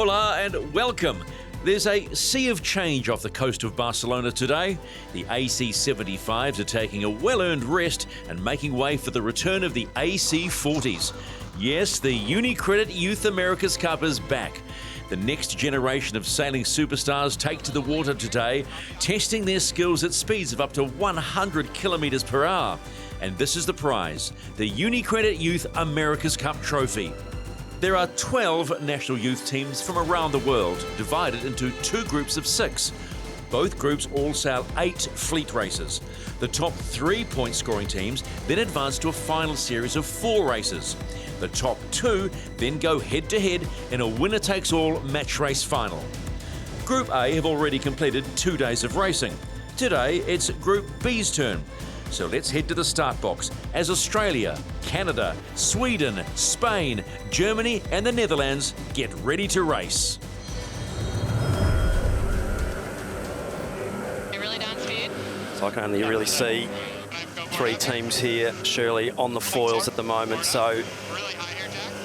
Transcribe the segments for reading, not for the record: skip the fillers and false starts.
Hola and welcome. There's a sea of change off the coast of Barcelona today. The AC75s are taking a well-earned rest and making way for the return of the AC40s. Yes, the UniCredit Youth America's Cup is back. The next generation of sailing superstars take to the water today, testing their skills at speeds of up to 100 kilometres per hour. And this is the prize, the UniCredit Youth America's Cup trophy. There are 12 national youth teams from around the world, divided into two groups of 6. Both groups all sail 8 fleet races. The top 3 point scoring teams then advance to a final series of 4 races. The top 2 then go head-to-head in a winner-takes-all match race final. Group A have already completed 2 days of racing. Today, it's Group B's turn. So let's head to the start box as Australia, Canada, Sweden, Spain, Germany and the Netherlands get ready to race. So I can only really see 3 teams here, Shirley, on the foils at the moment. So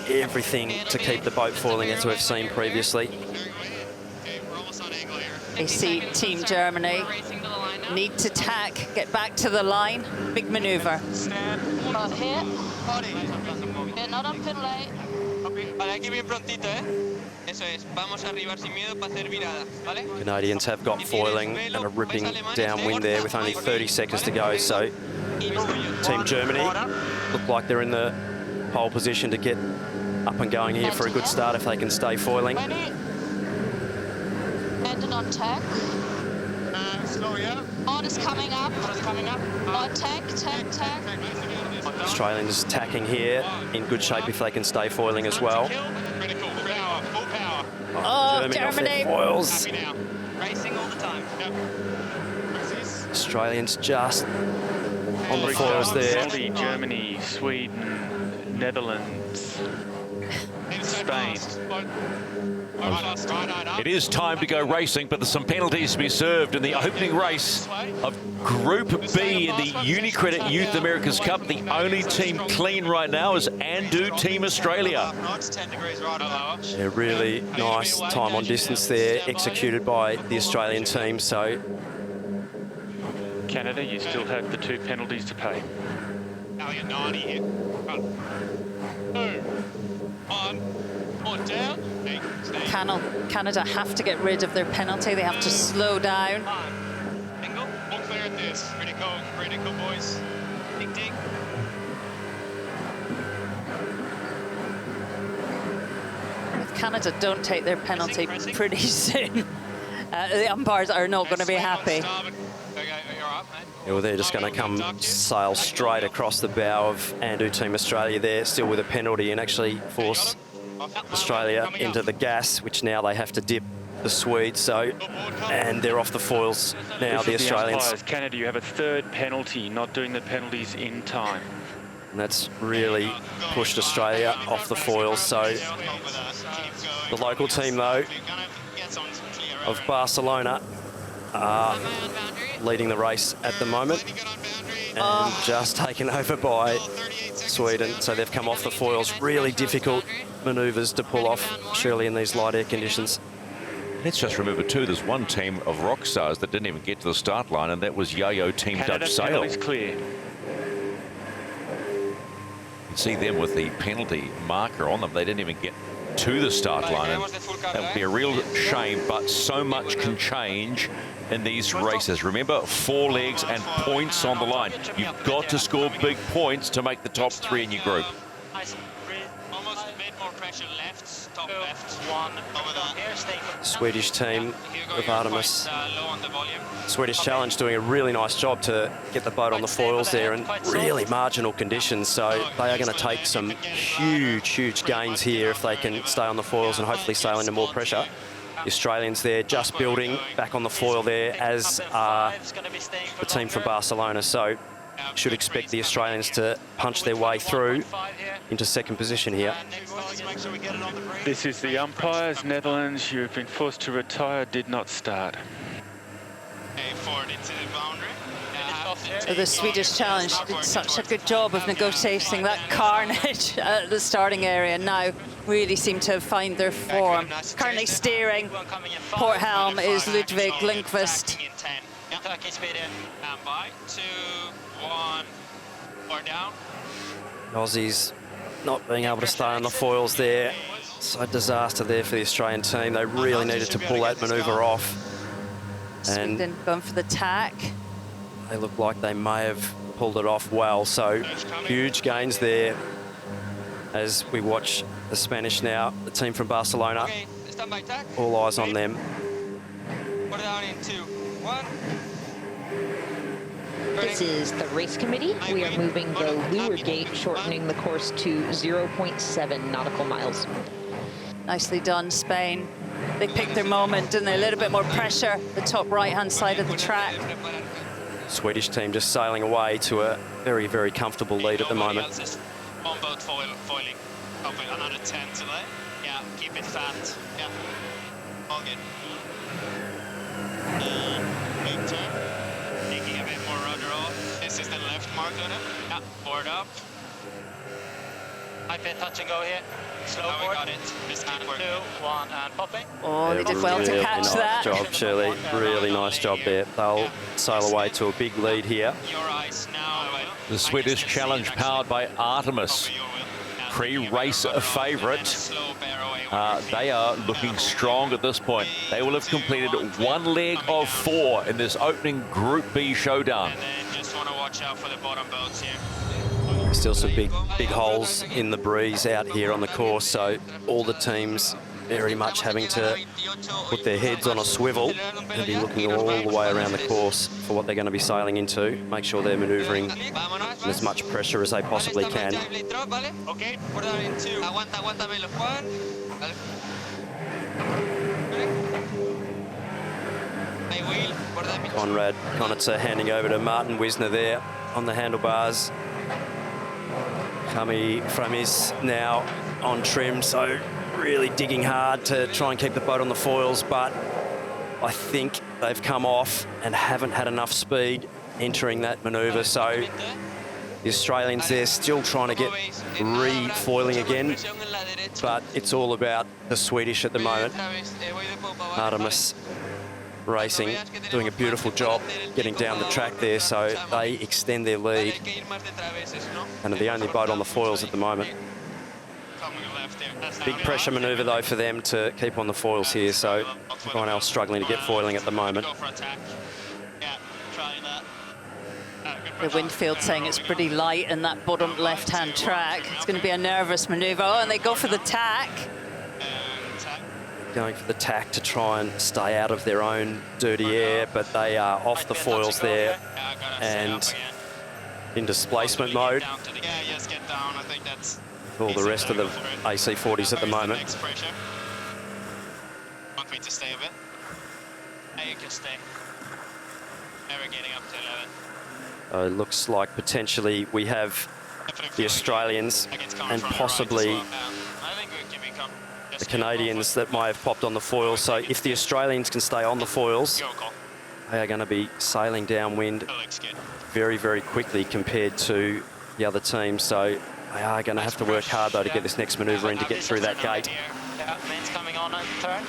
everything to keep the boat foiling as we've seen previously. I see Team Germany need to tack, get back to the line, big manoeuvre. Not here. We're not on pin light. Vale, aquí bien prontito, Eso es, vamos a arribar sin miedo para hacer virada, ¿vale? Canadians have got foiling and a ripping downwind there with only 30 seconds to go. So Team Germany look like they're in the pole position to get up and going here for a good start if they can stay foiling. And on tack. Slow, yeah. On is coming up. On tack. Australians tacking here in good shape if they can stay foiling as well. Oh, Germany off their foils. Racing all the time. Australians just on the foils there. Germany, Sweden, Netherlands, Spain. It is time to go racing, but there's some penalties to be served in the opening race of Group B in the UniCredit Youth America's Cup. The only team clean right now is Team Australia. A really nice time on distance there, executed by the Australian team. So Canada, you still have the 2 penalties to pay. Canada have to get rid of their penalty. They have to slow down. We'll clear at this. Critical, boys. Ding, ding. If Canada don't take their penalty pretty soon, the umpires are not going to be happy. well, they're just going to come sail straight across the bow of Team Australia there, still with a penalty, and actually force Australia into the gas, which now they have to dip the Swedes. So, and they're off the foils now, the Australians. Canada, you have a 3rd penalty, not doing the penalties in time. And that's really pushed Australia off the foils. So the local team, though, of Barcelona are leading the race at the moment and just taken over by Sweden. So they've come off the foils. Really difficult manoeuvres to pull off, surely, in these light air conditions. Let's just remember too, there's one team of rock stars that didn't even get to the start line, and that was Yo-Yo Team Canada, Dutch Sail. penalties clear. You can see them with the penalty marker on them. They didn't even get to the start line, and that would be a real shame, but so much can change in these races. Remember, 4 legs and points on the line. You've got to score big points to make the top 3 in your group. Almost a bit more pressure left, top left. One over that. Swedish team of Artemis. Swedish Challenge doing a really nice job to get the boat on the foils there in really marginal conditions. So they are going to take some huge gains here if they can stay on the foils and hopefully sail into more pressure. The Australians there just building back on the foil there, as are the team from Barcelona. So should expect the Australians to punch their way through into 2nd position here. This is the umpires. Netherlands, you've been forced to retire, did not start. Forward into the boundary. So the Swedish Challenge did such a good job of negotiating that carnage at the starting area. Now really seem to have found their form. Currently steering port helm is Ludwig Lindqvist. By 2, 1, or down. Aussies not being able to stay on the foils there. So disaster there for the Australian team. They really needed to pull that manoeuvre off. And Sweden going for the tack. they look like they may have pulled it off well. So huge gains there as we watch the Spanish now, the team from Barcelona. Okay, stand by tack. All eyes on them. Put it down in 2, 1. This is the race committee. We are moving the Leeward gate, shortening the course to 0.7 nautical miles. Nicely done, Spain. They picked their moment, didn't they? A little bit more pressure, the top right-hand side of the track. Swedish team just sailing away to a very, very comfortable lead at the moment. On boat foiling. Hopefully another 10 today. Yeah, keep it fat. Yeah, all good. Big turn. Taking a bit more rudder off. This is the left mark on it. Yeah, board up. High pit touch and go here. Slow board. We got it. Just keep working. 2, 1, and popping. Oh, they did well to Really catch nice that. job, Shirley. Really nice job there. They'll sail away to a big lead here. Your eyes now. The Swedish Challenge powered by Artemis. Pre-race favourite. They are looking strong at this point. They will have completed one leg of 4 in this opening Group B showdown. And then just want to watch out for the bottom boats here. Still some big holes in the breeze out here on the course, so all the teams very much having to put their heads on a swivel and be looking all the way around the course for what they're going to be sailing into. Make sure they're manoeuvring in as much pressure as they possibly can. Okay, put that in 2. Aguanta, Melo. 1. Conrad Konitzer handing over to Martin Wisner there on the handlebars. Kami Framis now on trim, so really digging hard to try and keep the boat on the foils, but I think they've come off and haven't had enough speed entering that manoeuvre, so the Australians there still trying to get re-foiling again, but it's all about the Swedish at the moment. Artemis Racing doing a beautiful job getting down the track there, so they extend their lead and are the only boat on the foils at the moment. Big pressure manoeuvre though for them to keep on the foils here, so everyone else struggling to get foiling at the moment. The Windfield saying it's pretty light in that bottom left-hand track. It's going to be a nervous manoeuvre. Oh, and they go for the tack. Going for the tack to try and stay out of their own dirty air, but they are off the foils there and in displacement mode. All the rest of the AC40s at the moment. Want me to stay a bit? Yeah, you can stay. Never getting up to 11. It looks like potentially we have the Australians and possibly the Canadians that might have popped on the foils. So if the Australians can stay on the foils, they are going to be sailing downwind very, very quickly compared to the other teams. So they are going to have to work hard though to get this next manoeuvre in to get through that gate. Yeah, main's coming on turn.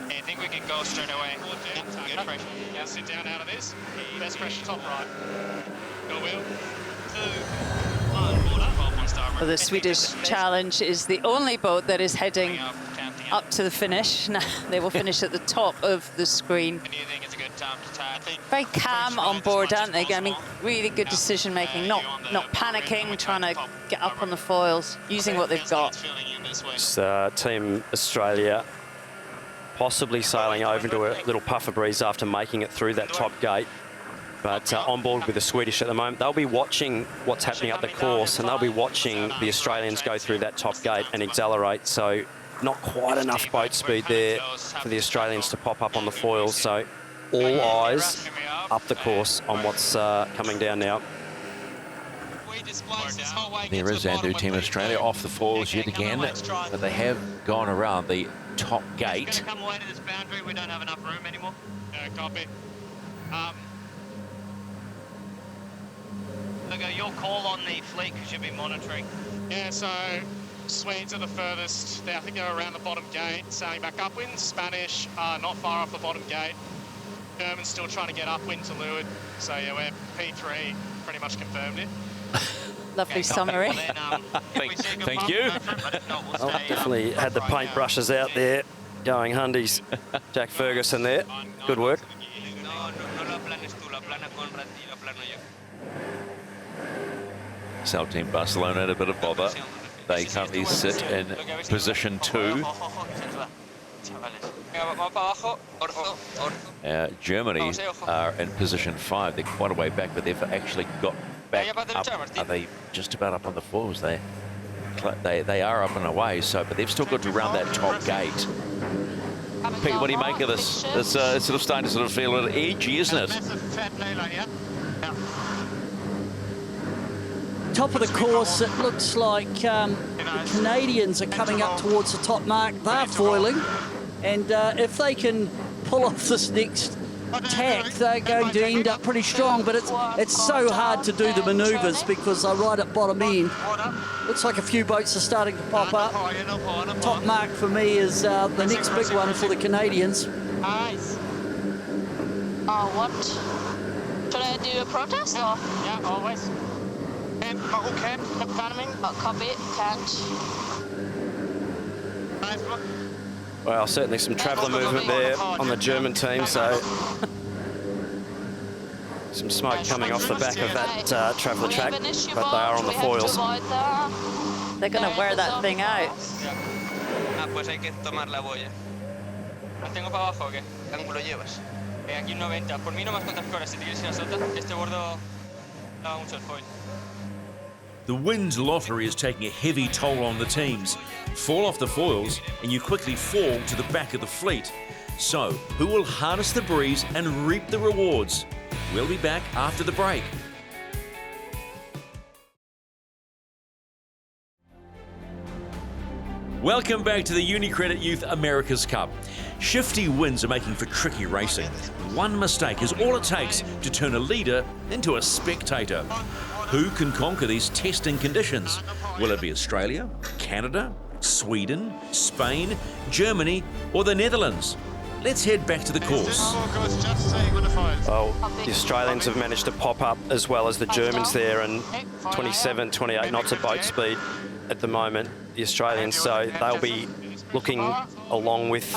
I think we can go straight away. Yeah, good pressure. Yeah, sit down out of this. Best pressure top right. Go wheel. 2, 1, board up. Well, the Swedish Challenge is the only boat that is heading up to the finish. Now, they will finish at the top of the screen. And do you think it's a good time to tack? Very calm on board, aren't they? I mean, really good decision making, not panicking, trying to get up on the foils, using what they've got. It's, Team Australia possibly sailing over into a little puffer breeze after making it through that top gate. But on board with the Swedish at the moment, they'll be watching what's happening up the course, and they'll be watching the Australians go through that top gate and accelerate. So not quite enough boat speed there for the Australians to pop up on the foils. So all eyes up the course on what's coming down now. There is Andrew, Team Australia off the foils yet again, but they have gone around the top gate. Come away to this boundary. We don't have enough room anymore. Copy. Virgo, your call on the fleet because you'll be monitoring. Yeah, so Swedes are the furthest. I think they're around the bottom gate, sailing back upwind. Spanish are not far off the bottom gate. Germans still trying to get upwind to leeward. So yeah, we're P3, pretty much confirmed it. Lovely summary. Thank you. Oh, definitely had the paintbrushes out there going Hundies. Jack Ferguson there. Good work. Sail Team Barcelona had a bit of bother. They currently sit in position 2. Germany are in position 5. They're quite a way back, but they've actually got back up. Are they just about up on the foils? They are up and away, so but they've still got to round that top gate. Pete, what do you make of this? It's sort of starting to sort of feel a little edgy, isn't it? Top of the course, it looks like the Canadians are coming up towards the top mark. They're foiling, and if they can pull off this next tack, they're going to end up pretty strong, but it's so hard to do the manoeuvres because they're right at bottom end. Looks like a few boats are starting to pop up. Top mark for me is the next big one for the Canadians. What? Should I do a protest or? Yeah, always. Can. Copy, can't. Well, certainly some traveller movement there on the German team, so some smoke coming off the back of that traveller track, but they are on the foils. They're going to wear that thing out. Pues hay que tomar la boya. ¿Mantengo para abajo o qué? ¿Qué ángulo llevas? Aquí 90. Por mí no más cuantas horas. Si te quieres ir a sota, este bordo daba mucho el foil. The winds lottery is taking a heavy toll on the teams. Fall off the foils and you quickly fall to the back of the fleet. So, who will harness the breeze and reap the rewards? We'll be back after the break. Welcome back to the UniCredit Youth America's Cup. Shifty winds are making for tricky racing. One mistake is all it takes to turn a leader into a spectator. Who can conquer these testing conditions? Will it be Australia, Canada, Sweden, Spain, Germany, or the Netherlands? Let's head back to the course. Well, the Australians have managed to pop up as well as the Germans there, and 27, 28 knots of boat speed at the moment, the Australians, so they'll be looking along with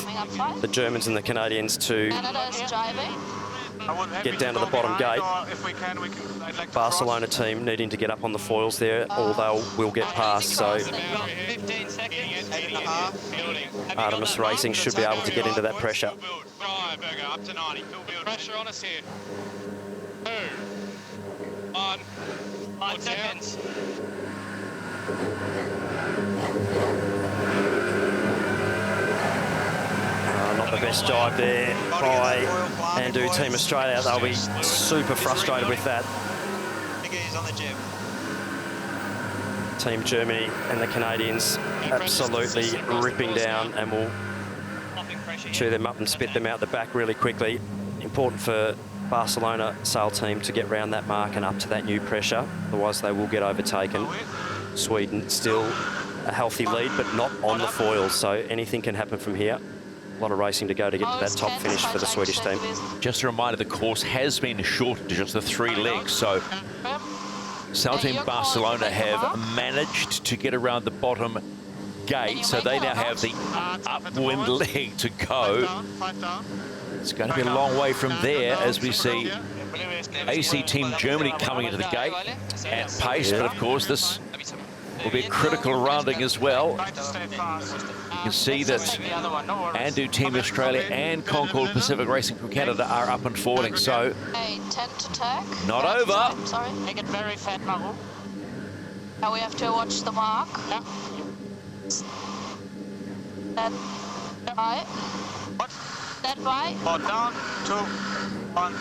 the Germans and the Canadians to get down to the bottom gate. Barcelona team needing to get up on the foils there, or they will get past, so Artemis Racing should be able to get into that pressure. Up to 90. Pressure on us here. 2, 1, 5 seconds. Not the best dive there by Andu Team Australia. They'll be super frustrated with that. Team Germany and the Canadians absolutely ripping down, and will chew them up and spit them out the back really quickly. Important for Barcelona sail team to get round that mark and up to that new pressure, otherwise they will get overtaken. Sweden still a healthy lead, but not on the foils, so anything can happen from here. A lot of racing to go to get to that top finish for the Swedish team. Just a reminder, the course has been shortened to just the 3 legs, so Sail Team Barcelona have managed to get around the bottom gate, so they now have the upwind leg to go. It's going to be a long way from there as we see AC Team Germany coming into the gate at pace, but of course this will be a critical rounding as well. You can see that Andu Team Australia and Concord Pacific Racing from Canada are up and foiling, so not over. Sorry, make it very fat, Maru. Now we have to watch the mark. Yeah. That right. What? That right. Down, 2, 1,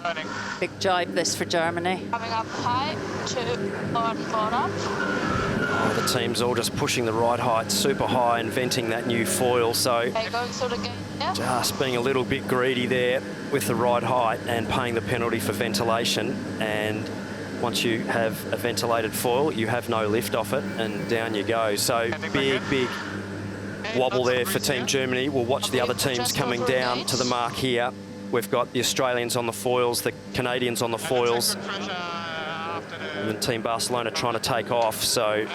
turning. Big jibe this for Germany. Coming up high, 2, forward up. Oh, the team's all just pushing the right height super high and venting that new foil, so Okay, going through the gate, yeah. just being a little bit greedy there with the right height and paying the penalty for ventilation, and once you have a ventilated foil, you have no lift off it, and down you go. So big wobble there for Team Germany. We'll watch the other teams coming down to the mark here. We've got the Australians on the foils, the Canadians on the foils, and then Team Barcelona trying to take off. So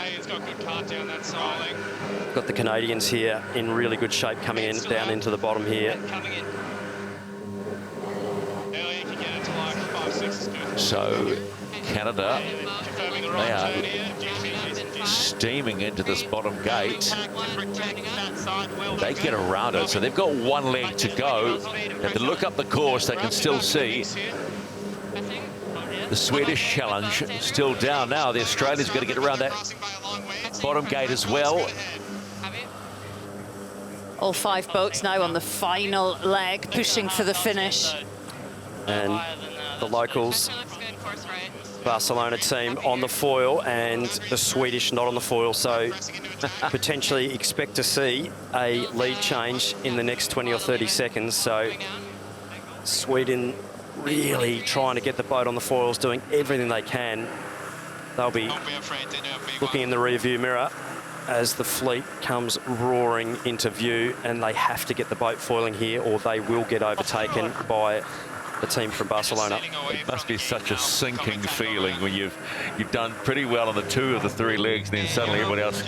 got the Canadians here in really good shape coming in down into the bottom here. So Canada, they are steaming into this bottom gate. They get around it, so they've got one leg to go. If they look up the course, they can still see the Swedish challenge still down now. The Australians got to get around that bottom gate as well. All 5 boats now on the final leg, pushing for the finish. And the locals, Barcelona team on the foil and the Swedish not on the foil, so potentially expect to see a lead change in the next 20 or 30 seconds. So Sweden really trying to get the boat on the foils, doing everything they can. They'll be looking in the rear-view mirror as the fleet comes roaring into view, and they have to get the boat foiling here or they will get overtaken by the team from Barcelona. It must be such a sinking feeling when you've done pretty well on the 2 of the 3 legs, and then suddenly everyone else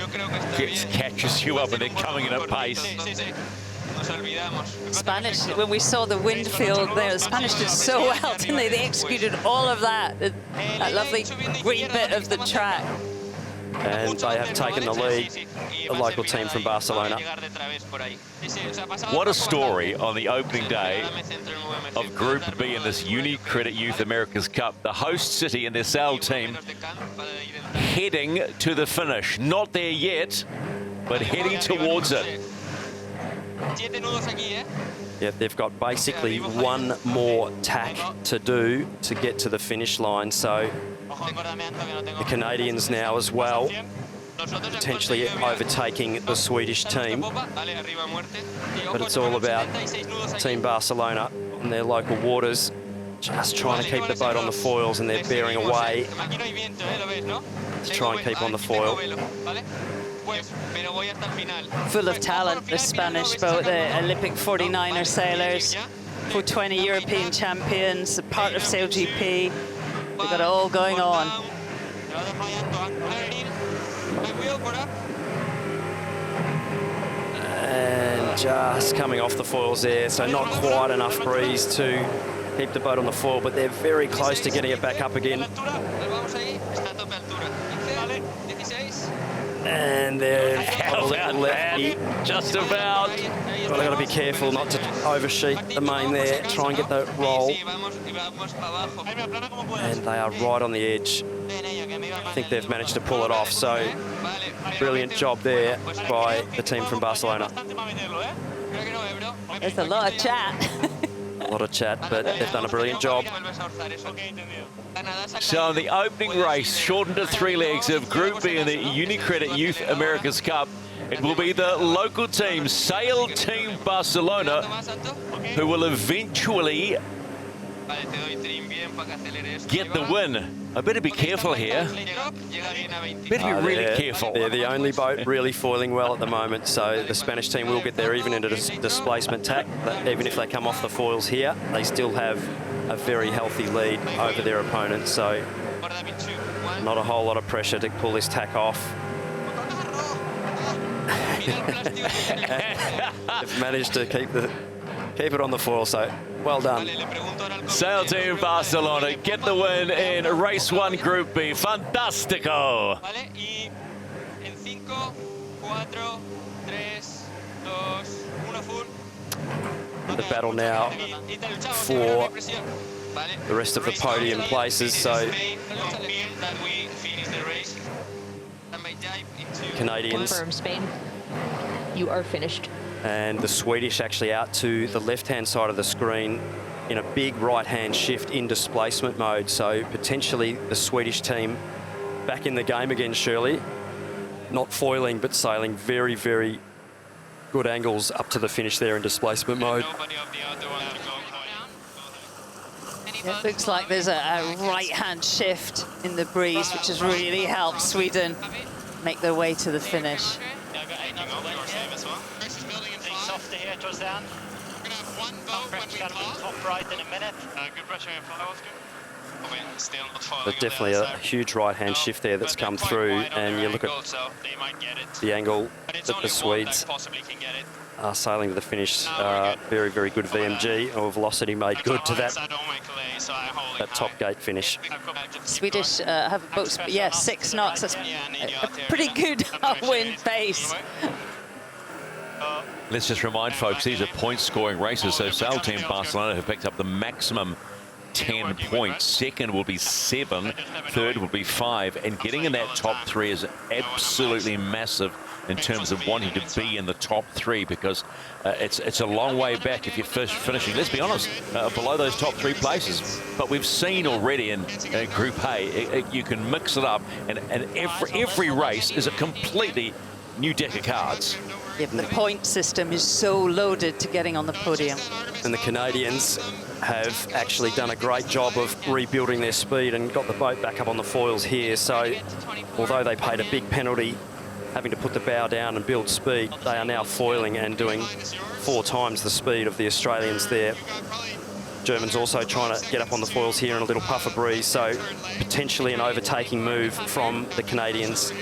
catches you up and they're coming in at pace. Spanish, when we saw the wind field there, the Spanish did so well, didn't they? They executed all of that lovely green bit of the track. And they have taken the lead, the local team from Barcelona. What a story on the opening day of Group B in this UniCredit Youth America's Cup. The host city and their sail team heading to the finish. Not there yet, but heading towards it. Yeah, they've got basically one more tack to do to get to the finish line. So the Canadians now as well, potentially overtaking the Swedish team. But it's all about Team Barcelona and their local waters just trying to keep the boat on the foils, and they're bearing away to try and keep on the foil. Full of talent, the Spanish boat, the Olympic 49er sailors, for 20 European champions, part of Sail GP. We've got it all going on. And just coming off the foils there, so not quite enough breeze to keep the boat on the foil, but they're very close to getting it back up again. And they're a little lefty. Just about. But they've got to be careful not to oversheet the main there, try and get the roll. And they are right on the edge. I think they've managed to pull it off, so brilliant job there by the team from Barcelona. There's a lot of chat. A lot of chat, but they've done a brilliant job. So in the opening race, shortened to 3 legs of Group B in the UniCredit Youth America's Cup, it will be the local team, Sail Team Barcelona, who will eventually get the win. I better be careful here. Better be really careful. They're the only boat really foiling well at the moment, so the Spanish team will get there even into displacement tack. But even if they come off the foils here, they still have a very healthy lead over their opponents, so not a whole lot of pressure to pull this tack off. They've managed to keep it on the foil, so well done. Sail Team Barcelona get the win in Race 1 Group B. Fantastico! The battle now for the rest of the podium places, so Canadians. Confirm, Spain. You are finished. And the Swedish actually out to the left-hand side of the screen in a big right-hand shift in displacement mode. So potentially the Swedish team back in the game again, Shirley. Not foiling, but sailing very, very good angles up to the finish there in displacement mode. It looks like there's a right-hand shift in the breeze, which has really helped Sweden make their way to the finish. Softer here towards the end. Top right in a minute. Good pressure in front. But definitely a huge right-hand shift there that's come through, and you look at the angle that the Swedes are sailing to the finish. Very, very good VMG or velocity made good to that top gate finish. Swedish have both, 6 knots. That's a pretty good upwind pace. Let's just remind folks, these are point-scoring races, so Sail Team Barcelona have picked up the maximum 10 points. Second will be 7, third will be 5, and getting in that top 3 is absolutely massive in terms of wanting to be in the top 3, because it's a long way back if you're finishing, let's be honest, below those top 3 places. But we've seen already in Group A, you can mix it up, and every race is a completely new deck of cards. Yeah, the point system is so loaded to getting on the podium. And the Canadians have actually done a great job of rebuilding their speed and got the boat back up on the foils here. So although they paid a big penalty having to put the bow down and build speed, they are now foiling and doing 4 times the speed of the Australians there. Germans also trying to get up on the foils here in a little puffer breeze, so potentially an overtaking move from the Canadians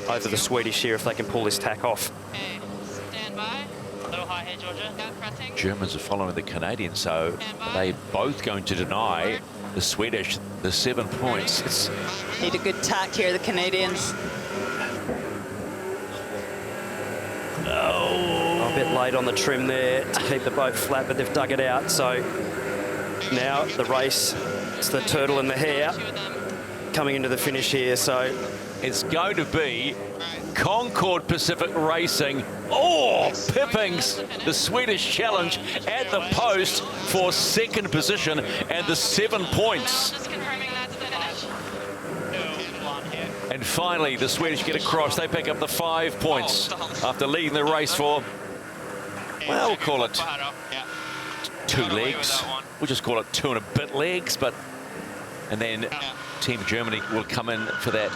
over the Swedish here if they can pull this tack off. Germans are following the Canadians, so they're both going to deny the Swedish the 7 points. Need a good tack here, the Canadians. A bit late on the trim there to keep the boat flat, but they've dug it out. So now the race, it's the turtle and the hare coming into the finish here. So it's going to be Concord Pacific Racing, pipping the Swedish challenge at the post for 2nd position and the 7 points. And finally, the Swedish get across. They pick up the 5 points after leading the race for, well, we'll call it 2 legs. We'll just call it 2 and a bit legs. And then Team Germany will come in for that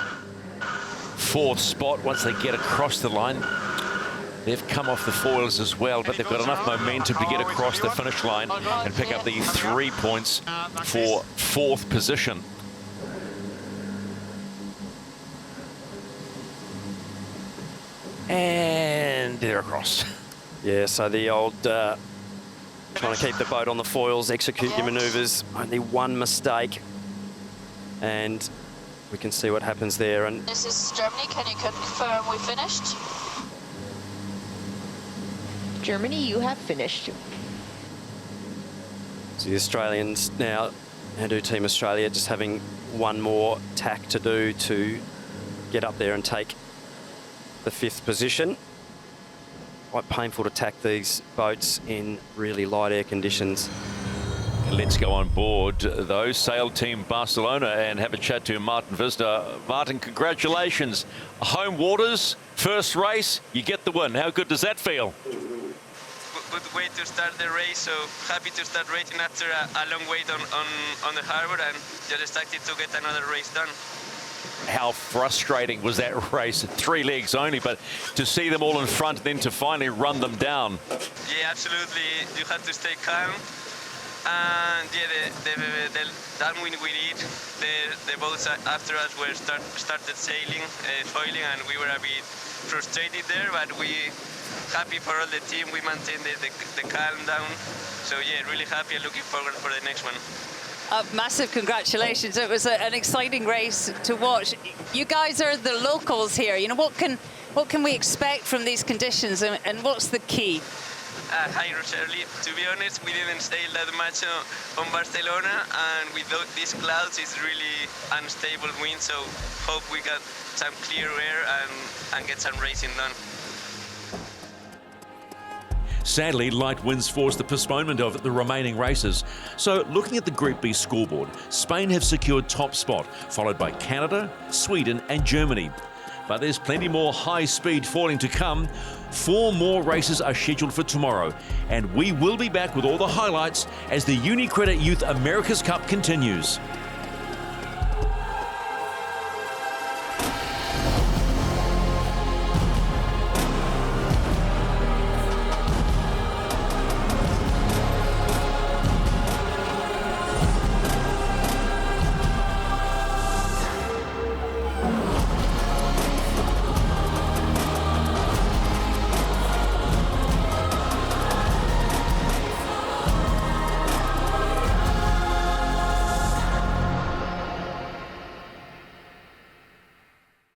4th spot once they get across the line. They've come off the foils as well, but they've got enough momentum to get across the finish line and pick up the 3 points for 4th position. And they're across. Yeah, so the old trying to keep the boat on the foils, execute your manoeuvres, only 1 mistake, and we can see what happens there. And This is Germany. Can you confirm we finished? Germany, you have finished. so the Australians now, how do Team Australia, just having 1 more tack to do to get up there and take the 5th position. Quite painful to tack these boats in really light air conditions. Let's go on board though, Sail Team Barcelona, and have a chat to Martin Visner. Martin, congratulations. Home waters, first race, you get the win. How good does that feel? Good way to start the race, so happy to start racing after a long wait on the harbour, and just excited to get another race done. How frustrating was that race? 3 legs only, but to see them all in front, then to finally run them down. Yeah, absolutely. You have to stay calm. And yeah, the downwind we did, the boats after us were started sailing, foiling, and we were a bit frustrated there, but we happy for all the team. We maintained the calm down. So yeah, really happy and looking forward for the next one. Massive congratulations. It was an exciting race to watch. You guys are the locals here. You know, what can we expect from these conditions, and what's the key? Hi, Rochelle. To be honest, we didn't sail that much on Barcelona, and without these clouds, it's really unstable wind, so hope we got some clear air and get some racing done. Sadly, light winds forced the postponement of the remaining races. So, looking at the Group B scoreboard, Spain have secured top spot, followed by Canada, Sweden and Germany. but there's plenty more high-speed foiling to come. 4 more races are scheduled for tomorrow, and we will be back with all the highlights as the UniCredit Youth America's Cup continues.